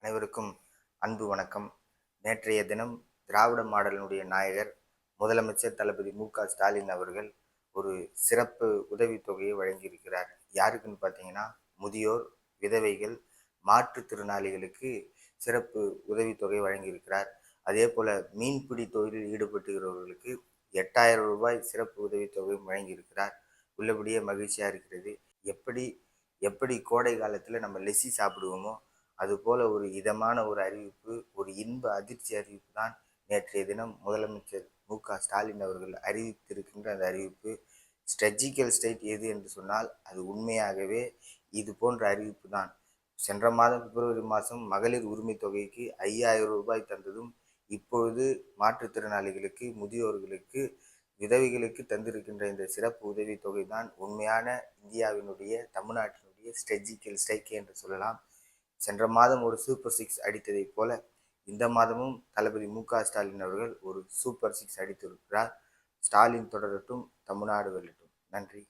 அனைவருக்கும் அன்பு வணக்கம். நேற்றைய தினம் திராவிட மாடலினுடைய நாயகர் முதலமைச்சர் தளபதி மு.க.ஸ்டாலின் அவர்கள் ஒரு சிறப்பு உதவித்தொகையை வழங்கியிருக்கிறார். யாருக்குன்னு பார்த்தீங்கன்னா, முதியோர், விதவைகள், மாற்றுத்திறனாளிகளுக்கு சிறப்பு உதவித்தொகை வழங்கியிருக்கிறார். அதே போல மீன்பிடி தொழிலில் ஈடுபட்டுகிறவர்களுக்கு 8000 ரூபாய் சிறப்பு உதவித்தொகையும் வழங்கியிருக்கிறார். உள்ளபடியே மகிழ்ச்சியாக இருக்கிறது. எப்படி எப்படி கோடை காலத்தில் நம்ம லெஸ்ஸி சாப்பிடுவோமோ அதுபோல ஒரு இதமான ஒரு அறிவிப்பு, ஒரு இன்ப அதிர்ச்சி அறிவிப்பு தான் நேற்றைய தினம் முதலமைச்சர் மு.க.ஸ்டாலின் அவர்கள் அறிவித்திருக்கின்ற அந்த அறிவிப்பு. ஸ்ட்ரெஜிக்கல் ஸ்டேட் எது என்று சொன்னால் அது உண்மையாகவே இது போன்ற அறிவிப்பு தான். சென்ற மாதம் பிப்ரவரி மாதம் மகளிர் உரிமை தொகைக்கு 5000 ரூபாய் தந்ததும், இப்பொழுது மாற்றுத்திறனாளிகளுக்கு, முதியோர்களுக்கு, விதவைகளுக்கு தந்திருக்கின்ற இந்த சிறப்பு உதவி தொகை தான் உண்மையான இந்தியாவினுடைய, தமிழ்நாட்டினுடைய ஸ்ட்ரெஜிக்கல் ஸ்ட்ரைக் என்று சொல்லலாம். சென்ற மாதம் ஒரு சூப்பர் சிக்ஸ் அடித்ததை போல இந்த மாதமும் தளபதி மு.க.ஸ்டாலின் அவர்கள் ஒரு சூப்பர் சிக்ஸ் அடித்திருக்கிறார். ஸ்டாலின் தொடரட்டும், தமிழ்நாடு வெல்லட்டும். நன்றி.